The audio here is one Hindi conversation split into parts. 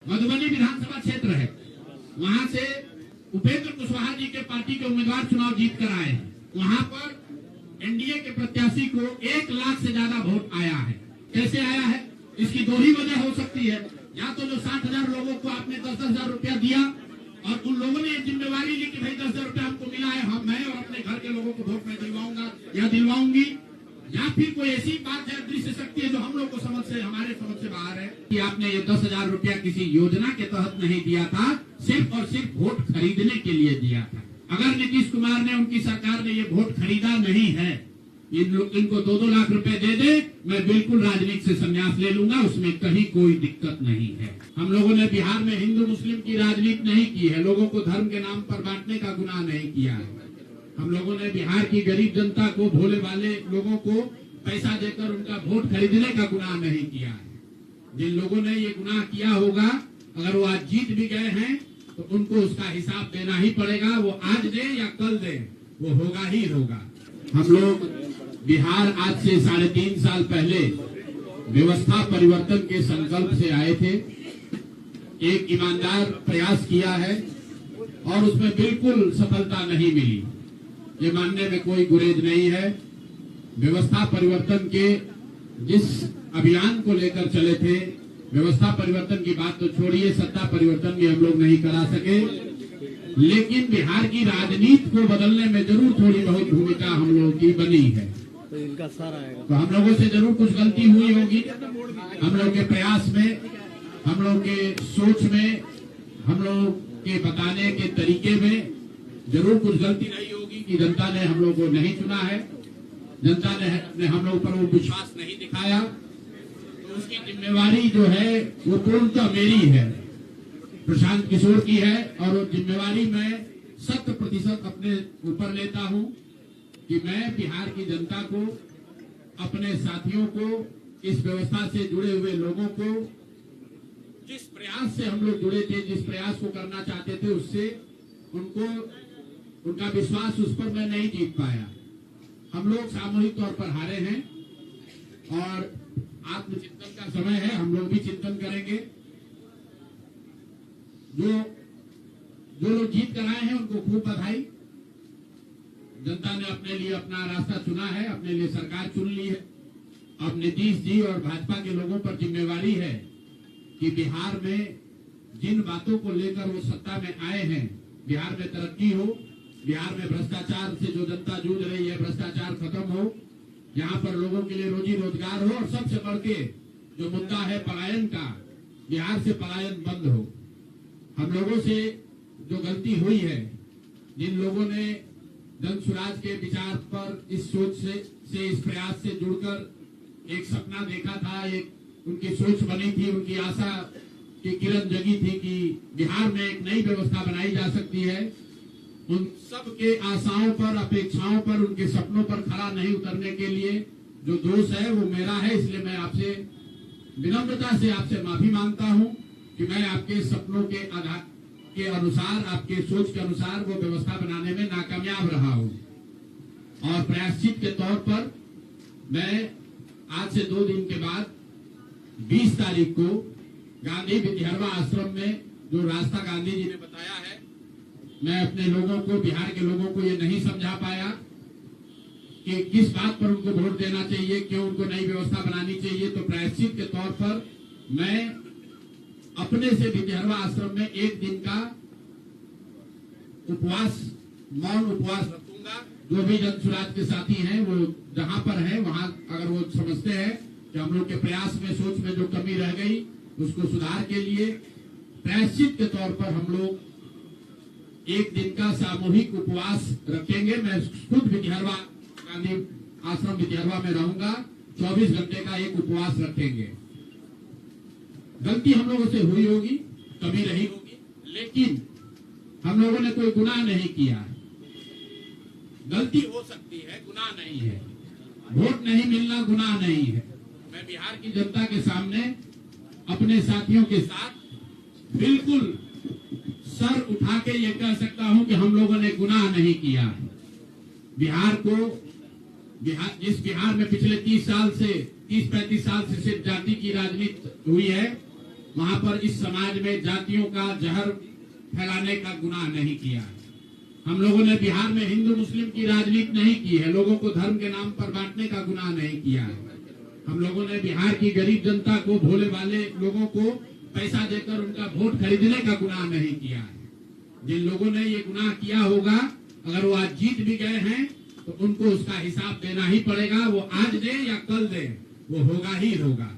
मधुबनी विधानसभा क्षेत्र है, वहां से उपेंद्र कुशवाहा जी के पार्टी के उम्मीदवार चुनाव जीत कर आए हैं। वहां पर एनडीए के प्रत्याशी को 1 लाख से ज्यादा वोट आया है। कैसे आया है? इसकी दो ही वजह हो सकती है। या तो जो 60,000 लोगों को आपने 10,000 रुपया दिया और उन लोगों ने जिम्मेवारी ली कि भाई 10,000 रुपया हमको मिला है, हम मैं और अपने घर के लोगों को वोट में दिलवाऊंगा या दिलवाऊंगी, या फिर कोई ऐसी बात है, दृश्य शक्ति है जो हम लोग को हमारे समझ से बाहर है कि आपने ये 10,000 रुपया किसी योजना के तहत नहीं दिया था, सिर्फ और सिर्फ वोट खरीदने के लिए दिया था। अगर नीतीश कुमार ने, उनकी सरकार ने ये वोट खरीदा नहीं है, इनको 2-2 लाख रुपए दे दे, मैं बिल्कुल राजनीति से संन्यास ले लूंगा, उसमें कहीं कोई दिक्कत नहीं है। हम लोगों ने बिहार में हिंदू मुस्लिम की राजनीति नहीं की है, लोगों को धर्म के नाम पर बांटने का गुनाह नहीं किया है। हम लोगों ने बिहार की गरीब जनता को, भोले वाले लोगों को पैसा देकर उनका वोट खरीदने का गुनाह नहीं किया है। जिन लोगों ने ये गुनाह किया होगा, अगर वो आज जीत भी गए हैं तो उनको उसका हिसाब देना ही पड़ेगा। वो आज दे या कल दे, वो होगा ही होगा। हम लोग बिहार आज से 3.5 साल पहले व्यवस्था परिवर्तन के संकल्प से आए थे। एक ईमानदार प्रयास किया है और उसमें बिल्कुल सफलता नहीं मिली, ये मानने में कोई गुरेज नहीं है। व्यवस्था परिवर्तन के जिस अभियान को लेकर चले थे, व्यवस्था परिवर्तन की बात तो छोड़िए, सत्ता परिवर्तन भी हम लोग नहीं करा सके, लेकिन बिहार की राजनीति को बदलने में जरूर थोड़ी बहुत भूमिका हम लोगों की बनी है। तो इनका सारा आएगा, तो हम लोगों से जरूर कुछ गलती हुई होगी। हम लोग के प्रयास में, हम लोग के सोच में, हम लोग के बताने के तरीके में जरूर कुछ गलती रही होगी कि जनता ने हम लोग को नहीं चुना है, जनता ने हम लोग पर वो विश्वास नहीं दिखाया। तो उसकी जिम्मेवारी जो है वो पूर्णतः मेरी है, प्रशांत किशोर की है, और वो जिम्मेवारी मैं 100% अपने ऊपर लेता हूं कि मैं बिहार की जनता को, अपने साथियों को, इस व्यवस्था से जुड़े हुए लोगों को, जिस प्रयास से हम लोग जुड़े थे, जिस प्रयास को करना चाहते थे, उससे उनका विश्वास उस पर मैं नहीं जीत पाया। हम लोग सामूहिक तौर पर हारे हैं और आत्मचिंतन का समय है, हम लोग भी चिंतन करेंगे। जो लोग जीत कर आए हैं उनको खूब बधाई। जनता ने अपने लिए अपना रास्ता चुना है, अपने लिए सरकार चुन ली है। अब नीतीश जी और भाजपा के लोगों पर जिम्मेवारी है कि बिहार में जिन बातों को लेकर वो सत्ता में आए हैं, बिहार में तरक्की हो, बिहार में भ्रष्टाचार से जो जनता जूझ रही है, भ्रष्टाचार खत्म हो, यहाँ पर लोगों के लिए रोजी रोजगार हो, और सबसे बढ़ के जो मुद्दा है पलायन का, बिहार से पलायन बंद हो। हम लोगों से जो गलती हुई है, जिन लोगों ने जन स्वराज के विचार पर, इस सोच से इस प्रयास से जुड़कर एक सपना देखा था, एक उनकी सोच बनी थी, उनकी आशा की किरण जगी थी कि बिहार में एक नई व्यवस्था बनाई जा सकती है, उन सब के आशाओं पर, अपेक्षाओं पर, उनके सपनों पर खरा नहीं उतरने के लिए जो दोष है वो मेरा है। इसलिए मैं आपसे विनम्रता से आपसे माफी मांगता हूं कि मैं आपके सपनों के आधार के अनुसार, आपके सोच के अनुसार वो व्यवस्था बनाने में नाकामयाब रहा हूं। और प्रायश्चित के तौर पर मैं आज से 2 दिन के बाद 20 तारीख को गांधी विद्यारवा आश्रम में जो रास्ता गांधी जी ने बताया है, मैं अपने लोगों को, बिहार के लोगों को ये नहीं समझा पाया कि किस बात पर उनको वोट देना चाहिए, क्यों उनको नई व्यवस्था बनानी चाहिए। तो प्रायश्चित के तौर पर मैं अपने से विद्यारवा आश्रम में 1 दिन का उपवास, मौन उपवास रखूंगा। जो भी जन स्वराज के साथी हैं वो जहां पर है वहां, अगर वो समझते हैं कि हम लोग के प्रयास में, सोच में जो कमी रह गई, उसको सुधार के लिए प्रायश्चित के तौर पर हम लोग 1 दिन का सामूहिक उपवास रखेंगे। मैं खुद विद्यारवा, गांधी आश्रम विद्यारवा में रहूंगा, 24 घंटे का एक उपवास रखेंगे। गलती हम लोगों से हुई होगी, कमी रही होगी, लेकिन हम लोगों ने कोई गुनाह नहीं किया है। गलती हो सकती है, गुनाह नहीं है। वोट नहीं मिलना गुनाह नहीं है। मैं बिहार की जनता के सामने अपने साथियों के साथ बिल्कुल सर उठा के ये कह सकता हूं कि हम लोगों ने गुनाह नहीं किया है। जिस बिहार में पिछले 30-35 साल से सिर्फ जाति की राजनीति हुई है, वहां पर इस समाज में जातियों का जहर फैलाने का गुनाह नहीं किया। हम लोगों ने बिहार में हिंदू मुस्लिम की राजनीति नहीं की है, लोगों को धर्म के नाम पर बांटने का गुनाह नहीं किया है। हम लोगों ने बिहार की गरीब जनता को, भोले वाले लोगों को पैसा देकर उनका वोट खरीदने का गुनाह नहीं किया है। जिन लोगों ने ये गुनाह किया होगा, अगर वो आज जीत भी गए हैं तो उनको उसका हिसाब देना ही पड़ेगा। वो आज दे या कल दे, वो होगा ही होगा।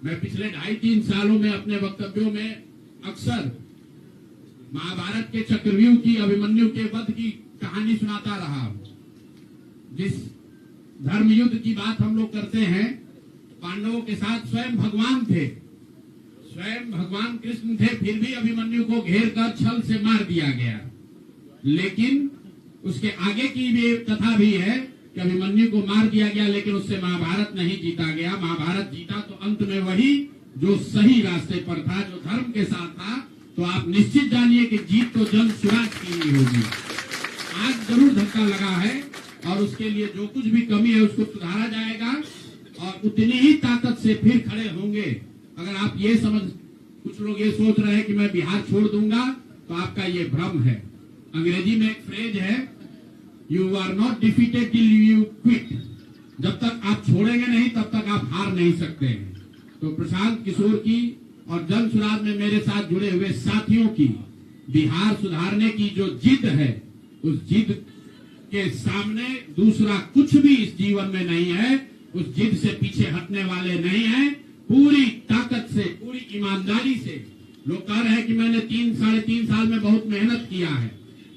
मैं पिछले 2.5-3 सालों में अपने वक्तव्यों में अक्सर महाभारत के चक्रव्यूह की, अभिमन्यु के वध की कहानी सुनाता रहा हूं। जिस धर्म युद्ध की बात हम लोग करते हैं, पांडवों के साथ स्वयं भगवान थे, स्वयं भगवान कृष्ण थे, फिर भी अभिमन्यु को घेर कर छल से मार दिया गया। लेकिन उसके आगे की भी एक कथा भी है कि अभिमन्यु को मार दिया गया, लेकिन उससे महाभारत नहीं जीता गया। महाभारत जीता तो अंत में वही जो सही रास्ते पर था, जो धर्म के साथ था। तो आप निश्चित जानिए कि जीत तो जन स्वराज की ही होगी। आज जरूर धक्का लगा है और उसके लिए जो कुछ भी कमी है उसको सुधारा जाएगा और उतनी ही ताकत से फिर खड़े होंगे। अगर आप ये कुछ लोग ये सोच रहे हैं कि मैं बिहार छोड़ दूंगा, तो आपका ये भ्रम है। अंग्रेजी में एक फ्रेज है, you are not defeated till you quit. जब तक आप छोड़ेंगे नहीं तब तक आप हार नहीं सकते हैं। तो प्रशांत किशोर की और जन सुराज में मेरे साथ जुड़े हुए साथियों की बिहार सुधारने की जो जिद है, उस जिद के सामने दूसरा कुछ भी इस जीवन में नहीं है। उस जिद से पीछे हटने वाले नहीं है। पूरी ताकत से, पूरी ईमानदारी से। लोग कह रहे हैं कि मैंने 3-3.5 साल में बहुत मेहनत किया है,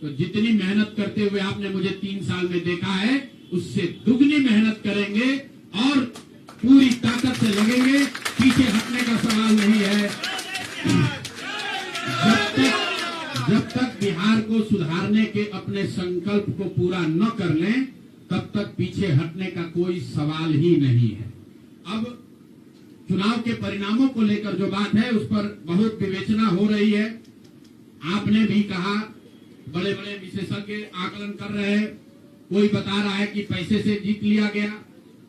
तो जितनी मेहनत करते हुए आपने मुझे 3 साल में देखा है, उससे दुगनी मेहनत करेंगे और पूरी ताकत से लगेंगे। पीछे हटने का सवाल नहीं है। जब तक बिहार को सुधारने के अपने संकल्प को पूरा न कर लें, तब तक पीछे हटने का कोई सवाल ही नहीं है। अब चुनाव के परिणामों को लेकर जो बात है, उस पर बहुत विवेचना हो रही है। आपने भी कहा, बड़े बड़े विशेषज्ञ आकलन कर रहे हैं। कोई बता रहा है कि पैसे से जीत लिया गया,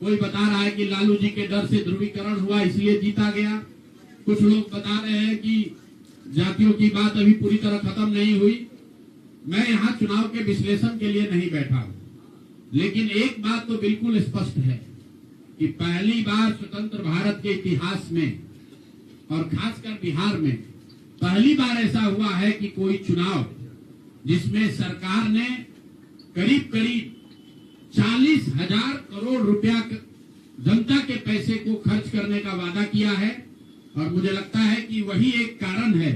कोई बता रहा है कि लालू जी के डर से ध्रुवीकरण हुआ इसलिए जीता गया। कुछ लोग बता रहे हैं कि जातियों की बात अभी पूरी तरह खत्म नहीं हुई। मैं यहाँ चुनाव के विश्लेषण के लिए नहीं बैठा हूँ, लेकिन एक बात तो बिल्कुल स्पष्ट है कि पहली बार स्वतंत्र भारत के इतिहास में और खासकर बिहार में पहली बार ऐसा हुआ है कि कोई चुनाव जिसमें सरकार ने करीब 40,000 करोड़ रुपया जनता के पैसे को खर्च करने का वादा किया है। और मुझे लगता है कि वही एक कारण है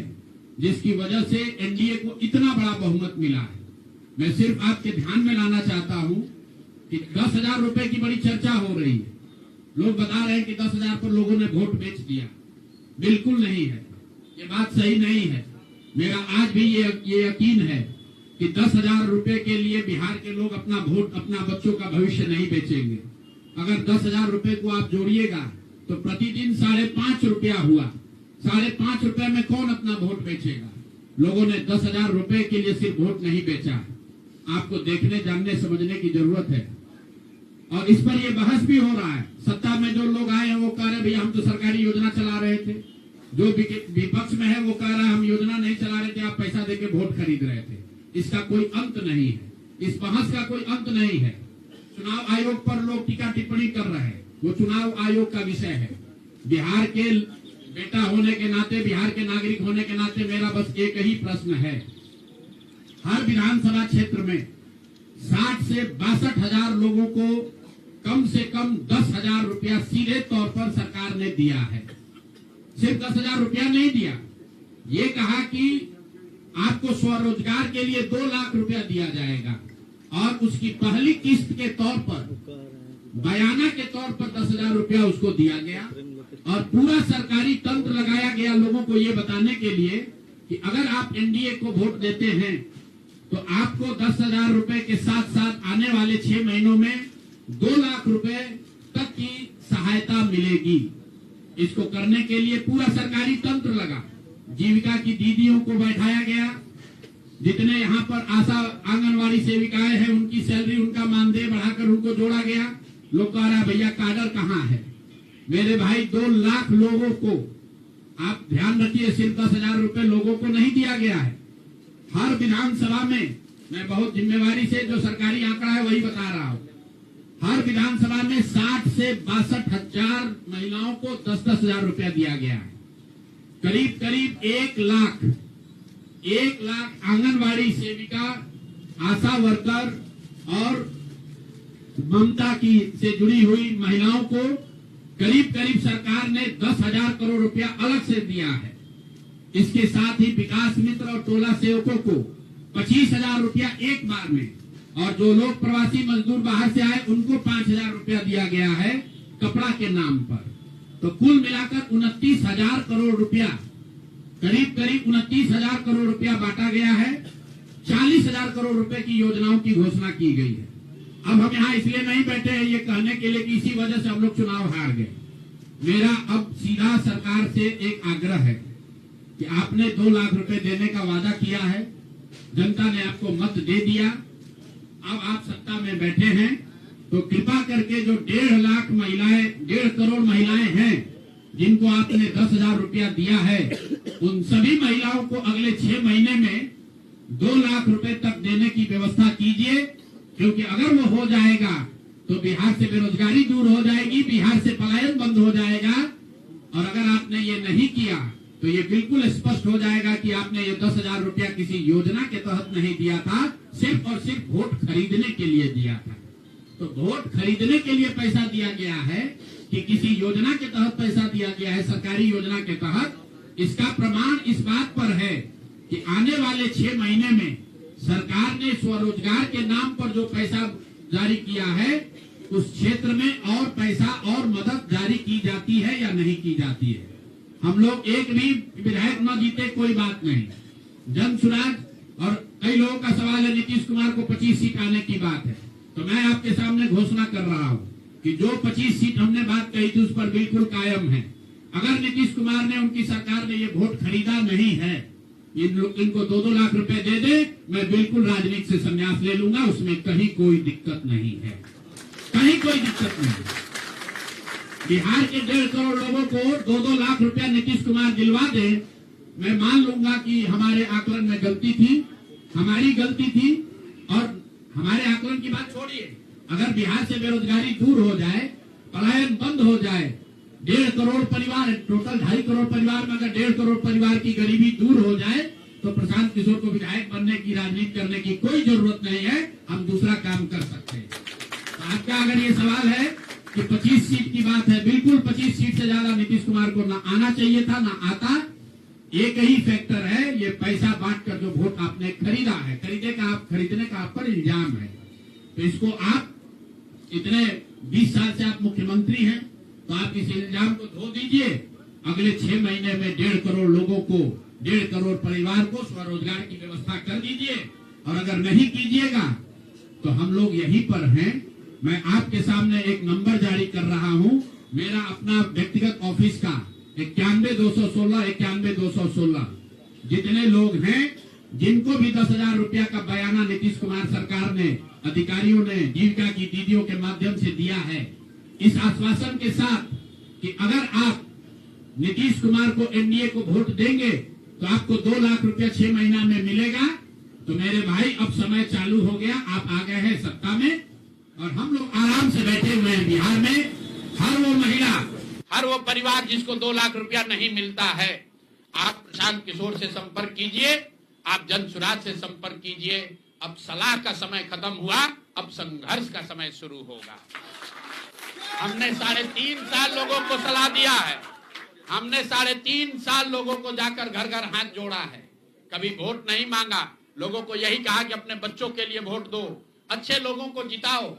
जिसकी वजह से एनडीए को इतना बड़ा बहुमत मिला है। मैं सिर्फ आपके ध्यान में लाना चाहता हूं कि 10,000 रुपए की बड़ी चर्चा हो रही है। लोग बता रहे हैं कि 10,000 पर लोगों ने वोट बेच दिया। बिल्कुल नहीं है, ये बात सही नहीं है। मेरा आज भी ये यकीन है कि 10,000 रुपए के लिए बिहार के लोग अपना वोट, अपना बच्चों का भविष्य नहीं बेचेंगे। अगर 10,000 रुपए को आप जोड़िएगा तो प्रतिदिन 5.5 रुपया हुआ। 5.5 रुपए में कौन अपना वोट बेचेगा? लोगों ने 10,000 रुपए के लिए सिर्फ वोट नहीं बेचा। आपको देखने, जानने, समझने की जरूरत है। और इस पर ये बहस भी हो रहा है। सत्ता में जो लोग आए हैं वो कह रहे भैया हम तो सरकारी योजना चला रहे थे। जो विपक्ष में है वो कह रहा है हम योजना नहीं चला रहे थे, आप पैसा देके वोट खरीद रहे थे। इसका कोई अंत नहीं है, इस बहस का कोई अंत नहीं है। चुनाव आयोग पर लोग टीका टिप्पणी कर रहे हैं, वो चुनाव आयोग का विषय है। बिहार के बेटा होने के नाते, बिहार के नागरिक होने के नाते मेरा बस एक ही प्रश्न है। हर विधानसभा क्षेत्र में 60 से 62,000 लोगों को कम से कम 10,000 रुपया सीधे तौर पर सरकार ने दिया है। सिर्फ 10,000 रुपया नहीं दिया, ये कहा कि आपको स्वरोजगार के लिए 2 लाख रुपया दिया जाएगा और उसकी पहली किस्त के तौर पर, बयाना के तौर पर 10,000 रुपया उसको दिया गया। और पूरा सरकारी तंत्र लगाया गया लोगों को ये बताने के लिए कि अगर आप एनडीए को वोट देते हैं तो आपको 10,000 रुपए के साथ साथ आने वाले 6 महीनों में 2 लाख रुपए तक की सहायता मिलेगी। इसको करने के लिए पूरा सरकारी तंत्र लगा। जीविका की दीदियों को बैठाया गया। जितने यहाँ पर आशा आंगनवाड़ी सेविकाएं हैं उनकी सैलरी, उनका मानदेय बढ़ाकर उनको जोड़ा गया। लोग कह रहा है भैया काडर कहाँ है? मेरे भाई 2 लाख लोगों को आप ध्यान रखिए, सिर्फ 10,000 रुपए लोगों को नहीं दिया गया है। हर विधानसभा में, मैं बहुत जिम्मेवारी से जो सरकारी आंकड़ा है वही बता रहा हूं, हर विधानसभा में 60 से 62,000 महिलाओं को 10,000 रुपया दिया गया है। करीब करीब 1 लाख आंगनवाड़ी सेविका, आशा वर्कर और ममता की से जुड़ी हुई महिलाओं को करीब करीब सरकार ने 10,000 करोड़ रुपया अलग से दिया है। इसके साथ ही विकास मित्र और टोला सेवकों को 25,000 रुपया एक बार में, और जो लोग प्रवासी मजदूर बाहर से आए उनको 5,000 रुपया दिया गया है कपड़ा के नाम पर। तो कुल मिलाकर 29,000 करोड़ रुपया, करीब करीब 29,000 करोड़ रुपया बांटा गया है। 40,000 करोड़ रुपए की योजनाओं की घोषणा की गई है। अब हम यहाँ इसलिए नहीं बैठे हैं ये कहने के लिए कि इसी वजह से हम लोग चुनाव हार गए। मेरा अब सीधा सरकार से एक आग्रह है कि आपने 2 लाख रुपए देने का वादा किया है, जनता ने आपको मत दे दिया, अब आप सत्ता में बैठे हैं, तो कृपा करके जो 1.5 लाख महिलाएं, 1.5 करोड़ महिलाएं हैं जिनको आपने 10,000 रुपया दिया है, उन सभी महिलाओं को अगले 6 महीने में 2 लाख रुपए तक देने की व्यवस्था कीजिए। क्योंकि अगर वो हो जाएगा तो बिहार से बेरोजगारी दूर हो जाएगी, बिहार से पलायन बंद हो जाएगा। और अगर आपने ये नहीं किया तो ये बिल्कुल स्पष्ट हो जाएगा कि आपने ये 10,000 रुपया किसी योजना के तहत नहीं दिया था, सिर्फ और सिर्फ वोट खरीदने के लिए दिया था। तो वोट खरीदने के लिए पैसा दिया गया है कि किसी योजना के तहत पैसा दिया गया है, सरकारी योजना के तहत, इसका प्रमाण इस बात पर है कि आने वाले 6 महीने में सरकार ने स्वरोजगार के नाम पर जो पैसा जारी किया है, उस क्षेत्र में और पैसा और मदद जारी की जाती है या नहीं की जाती है। हम लोग एक भी विधायक न जीते कोई बात नहीं, जन सुराज, और कई लोगों का सवाल है नीतीश कुमार को 25 सीट आने की बात है, तो मैं आपके सामने घोषणा कर रहा हूं कि जो 25 सीट हमने बात कही थी उस पर बिल्कुल कायम है। अगर नीतीश कुमार ने, उनकी सरकार ने ये वोट खरीदा नहीं है, इनको 2-2 लाख रुपए दे दे, मैं बिल्कुल राजनीति से संन्यास ले लूंगा, उसमें कहीं कोई दिक्कत नहीं है, कहीं कोई दिक्कत नहीं। बिहार के 1.5 करोड़ लोगों को 2-2 लाख रुपया नीतीश कुमार दिलवा दे, मैं मान लूंगा कि हमारे आकलन में गलती थी, हमारी गलती थी। और हमारे आकलन की बात छोड़िए, अगर बिहार से बेरोजगारी दूर हो जाए, पलायन बंद हो जाए, 1.5 करोड़ परिवार, टोटल 2.5 करोड़ परिवार में अगर 1.5 करोड़ परिवार की गरीबी दूर हो जाए, तो प्रशांत किशोर को विधायक बनने की, राजनीति करने की कोई जरूरत नहीं है, हम दूसरा काम कर सकते हैं। तो आपका अगर ये सवाल है कि 25 सीट की बात है, बिल्कुल 25 सीट से ज्यादा नीतीश कुमार को ना आना चाहिए था, ना आता। एक ही फैक्टर है, ये पैसा बांटकर जो वोट आपने खरीदा है, खरीदने का आप पर इल्जाम है। तो इसको आप इतने 20 साल से आप मुख्यमंत्री हैं, तो आप इस इल्जाम को धो दीजिए। अगले 6 महीने में 1.5 करोड़ लोगों को, 1.5 करोड़ परिवार को स्वरोजगार की व्यवस्था कर दीजिए। और अगर नहीं कीजिएगा तो हम लोग यहीं पर हैं। मैं आपके सामने एक नंबर जारी कर रहा हूं, मेरा अपना व्यक्तिगत ऑफिस का 91,216, 91,216। जितने लोग हैं जिनको भी 10,000 रुपया का बयाना नीतीश कुमार सरकार ने, अधिकारियों ने, जीविका की दीदियों के माध्यम से दिया है, इस आश्वासन के साथ कि अगर आप नीतीश कुमार को, एनडीए को वोट देंगे तो आपको 2 लाख रुपया 6 महीना में मिलेगा। तो मेरे भाई, अब समय चालू हो गया, आप आ गए हैं सत्ता में और हम लोग आराम से बैठे हुए हैं बिहार में। हर वो महिला, हर वो परिवार जिसको 2 लाख रुपया नहीं मिलता है, आप प्रशांत किशोर से संपर्क कीजिए, आप जन सुराज से संपर्क कीजिए। अब सलाह का समय खत्म हुआ, अब संघर्ष का समय शुरू होगा। हमने 3.5 साल लोगों को सलाह दिया है, हमने 3.5 साल लोगों को जाकर घर घर हाथ जोड़ा है, कभी वोट नहीं मांगा। लोगों को यही कहा कि अपने बच्चों के लिए वोट दो, अच्छे लोगों को जिताओ।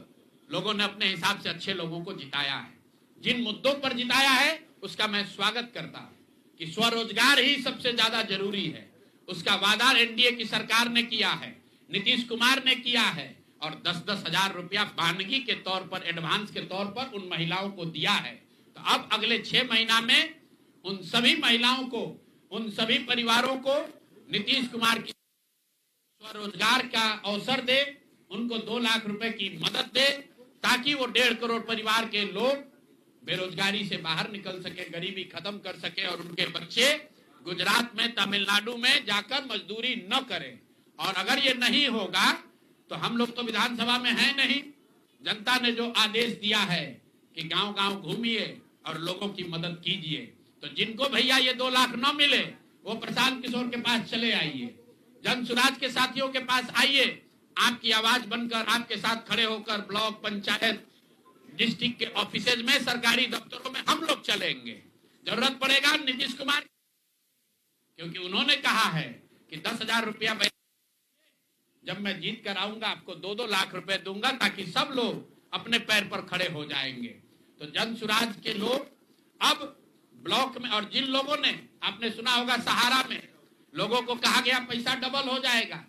लोगों ने अपने हिसाब से अच्छे लोगों को जिताया है। जिन मुद्दों पर जिताया है उसका मैं स्वागत करता हूं कि स्वरोजगार ही सबसे ज्यादा जरूरी है। उसका वादा एनडीए की सरकार ने किया है, नीतीश कुमार ने किया है, और 10-10 हजार रुपया वानगी के तौर पर, एडवांस के तौर पर उन महिलाओं को दिया है। तो अब अगले 6 महीना में उन सभी महिलाओं को, उन सभी परिवारों को नीतीश कुमार की स्वरोजगार का अवसर दे, उनको 2 लाख रुपए की मदद दे, ताकि वो 1.5 करोड़ परिवार के लोग बेरोजगारी से बाहर निकल सके, गरीबी खत्म कर सके और उनके बच्चे गुजरात में, तमिलनाडु में जाकर मजदूरी न करें। और अगर ये नहीं होगा तो हम लोग तो विधानसभा में हैं नहीं। जनता ने जो आदेश दिया है कि गांव गांव घूमिए और लोगों की मदद कीजिए, तो जिनको भैया ये 2 लाख न मिले वो प्रशांत किशोर के पास चले आइए, जन सुराज के साथियों के पास आइए, आपकी आवाज बनकर, आपके साथ खड़े होकर ब्लॉक, पंचायत, डिस्ट्रिक्ट के ऑफिसेज में, सरकारी दफ्तरों में हम लोग चलेंगे। जरूरत पड़ेगा नीतीश कुमार, क्योंकि उन्होंने कहा है कि 10,000 रुपया जब मैं जीत कर आऊंगा आपको 2-2 लाख रुपए दूंगा, ताकि सब लोग अपने पैर पर खड़े हो जाएंगे। तो जन सुराज के लोग अब ब्लॉक में, और जिन लोगों ने, आपने सुना होगा सहारा में लोगों को कहा गया पैसा डबल हो जाएगा,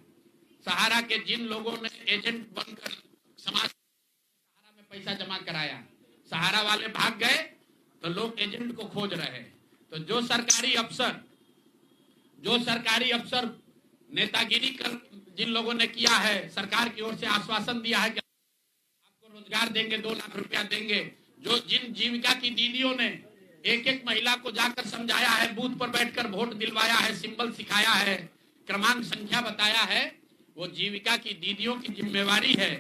सहारा के जिन लोगों ने एजेंट बनकर समाज सहारा में पैसा जमा कराया, सहारा वाले भाग गए तो लोग एजेंट को खोज रहे हैं। तो जो सरकारी अफसर नेतागिरी कर जिन लोगों ने किया है, सरकार की ओर से आश्वासन दिया है कि आपको रोजगार देंगे, 2 लाख रुपया देंगे, जिन जीविका की दीदियों ने एक महिला को जाकर समझाया है, बूथ पर बैठकर वोट दिलवाया है, सिंबल सिखाया है, क्रमांक संख्या बताया है, वो जीविका की दीदियों की जिम्मेवारी है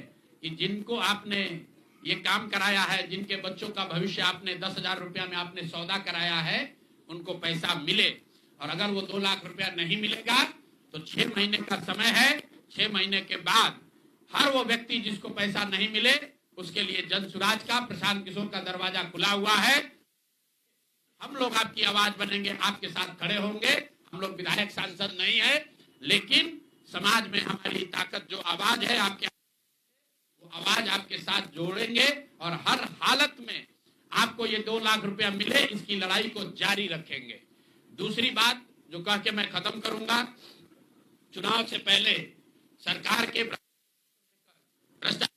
कि जिनको आपने ये काम कराया है, जिनके बच्चों का भविष्य आपने 10,000 रुपया में आपने सौदा कराया है, उनको पैसा मिले। और अगर वो 2 लाख रुपया नहीं मिलेगा तो 6 महीने का समय है। 6 महीने के बाद हर वो व्यक्ति जिसको पैसा नहीं मिले उसके लिए जन सुराज का, प्रशांत किशोर का दरवाजा खुला हुआ है। हम लोग आपकी आवाज बनेंगे, आपके साथ खड़े होंगे। हम लोग विधायक सांसद नहीं है, लेकिन समाज में हमारी ताकत जो आवाज है, वो आवाज आपके साथ जोड़ेंगे और हर हालत में आपको ये 2 लाख रुपया मिले, इसकी लड़ाई को जारी रखेंगे। दूसरी बात जो कह के मैं खत्म करूंगा, चुनाव से पहले सरकार के भ्रष्टाचार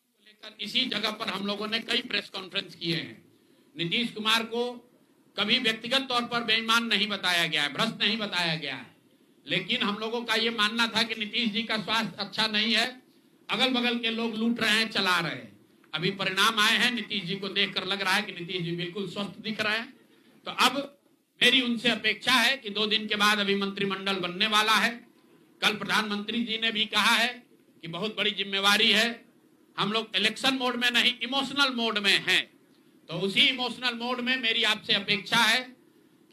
को लेकर इसी जगह पर हम लोगों ने कई प्रेस कॉन्फ्रेंस किए हैं। नीतीश कुमार को कभी व्यक्तिगत तौर पर बेईमान नहीं बताया गया है, भ्रष्ट नहीं बताया गया है, लेकिन हम लोगों का ये मानना था कि नीतीश जी का स्वास्थ्य अच्छा नहीं है, अगल बगल के लोग लूट रहे हैं, चला रहे हैं। अभी परिणाम आए हैं, नीतीश जी को देखकर लग रहा है कि नीतीश जी बिल्कुल स्वस्थ दिख रहे हैं। तो अब मेरी उनसे अपेक्षा है कि 2 दिन के बाद अभी मंत्रिमंडल बनने वाला है। कल प्रधानमंत्री जी ने भी कहा है कि बहुत बड़ी जिम्मेवारी है, हम लोग इलेक्शन मोड में नहीं, इमोशनल मोड में हैं। तो उसी इमोशनल मोड में मेरी आपसे अपेक्षा है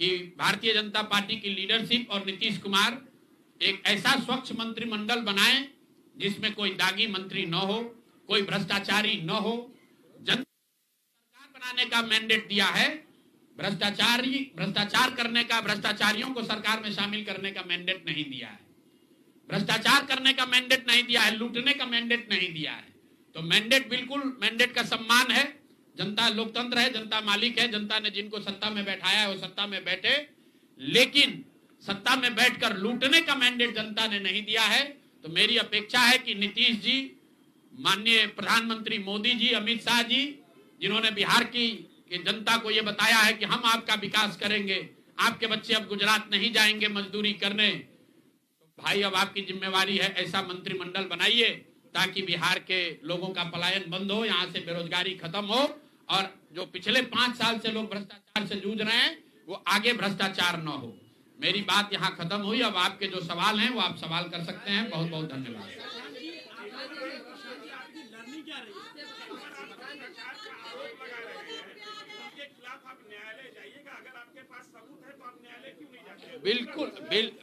कि भारतीय जनता पार्टी की लीडरशिप और नीतीश कुमार एक ऐसा स्वच्छ मंत्रिमंडल बनाएं जिसमें कोई दागी मंत्री न हो, कोई भ्रष्टाचारी न हो। जनता सरकार बनाने का मैंडेट दिया है, भ्रष्टाचार करने का, भ्रष्टाचारियों को सरकार में शामिल करने का मैंडेट नहीं दिया है, भ्रष्टाचार करने का मैंडेट नहीं दिया है, लूटने का मैंडेट नहीं दिया है। तो मैंडेट, बिल्कुल मैंडेट का सम्मान है। जनता लोकतंत्र है, जनता मालिक है, जनता ने जिनको सत्ता में बैठाया है वो सत्ता में बैठे, लेकिन सत्ता में बैठकर लूटने का मैंडेट जनता ने नहीं दिया है। तो मेरी अपेक्षा है कि नीतीश जी, माननीय प्रधानमंत्री मोदी जी, अमित शाह जी, जिन्होंने बिहार की जनता को यह बताया है कि हम आपका विकास करेंगे, आपके बच्चे अब गुजरात नहीं जाएंगे मजदूरी करने, तो भाई अब आपकी जिम्मेवारी है ऐसा मंत्रिमंडल बनाइए ताकि बिहार के लोगों का पलायन बंद हो, यहाँ से बेरोजगारी खत्म हो और जो पिछले 5 साल से लोग भ्रष्टाचार से जूझ रहे हैं वो आगे भ्रष्टाचार न हो। मेरी बात यहाँ खत्म हुई। अब आपके जो सवाल हैं वो आप सवाल कर सकते हैं। बहुत बहुत धन्यवाद।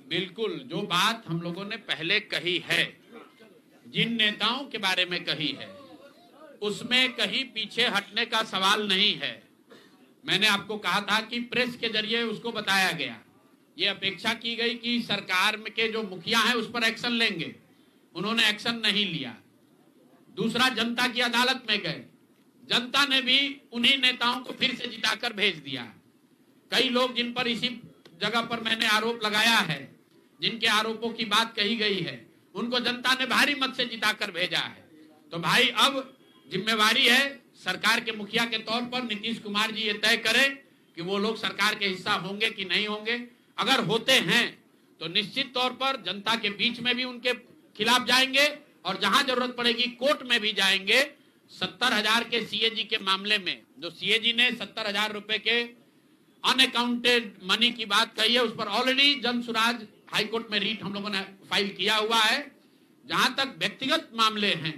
बिल्कुल जो बात हम लोगों ने पहले कही है, जिन नेताओं के बारे में कही है, उसमें कहीं पीछे हटने का सवाल नहीं है। मैंने आपको कहा था कि प्रेस के जरिए उसको बताया गया, ये अपेक्षा की गई कि सरकार के जो मुखिया हैं उस पर एक्शन लेंगे, उन्होंने एक्शन नहीं लिया। दूसरा, जनता की अदालत में गए, जनता ने भी उन्हीं नेताओं को फिर से जिताकर भेज दिया। कई लोग जिन पर इसी जगह पर मैंने आरोप लगाया है, जिनके आरोपों की बात कही गई है, उनको जनता ने भारी मत से जिताकर भेजा है। तो भाई अब जिम्मेवारी है सरकार के मुखिया के तौर पर नीतीश कुमार जी ये तय करें कि वो लोग सरकार के हिस्सा होंगे कि नहीं होंगे। अगर होते हैं तो निश्चित तौर पर जनता के बीच में भी उनके खिलाफ जाएंगे और जहां जरूरत पड़ेगी कोर्ट में भी जाएंगे। 70,000 के सीएजी के मामले में जो सीएजी ने 70,000 रुपए के अनअकाउंटेड मनी की बात कही है, उस पर ऑलरेडी जन सुराज हाईकोर्ट में रीट हम लोगों ने फाइल किया हुआ है। जहां तक व्यक्तिगत मामले हैं,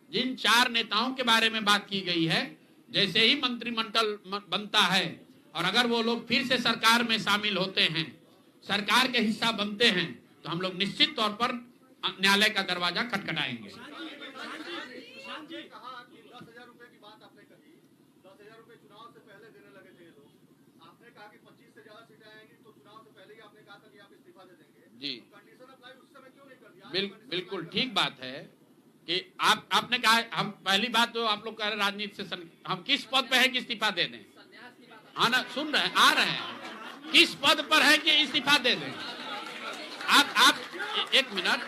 जिन 4 नेताओं के बारे में बात की गई है, जैसे ही मंत्रिमंडल बनता है और अगर वो लोग फिर से सरकार में शामिल होते हैं, सरकार के हिस्सा बनते हैं, तो हम लोग निश्चित तौर पर न्यायालय का दरवाजा खटखटाएंगे। जी, बिल्कुल ठीक बात है कि आपने कहा, हम पहली बात तो आप लोग कह रहे राजनीति से हम किस पद पे है कि इस्तीफा दे दें? हाँ ना, सुन रहे हैं, आ रहे हैं, किस पद पर है कि इस्तीफा दे दें? आप एक मिनट,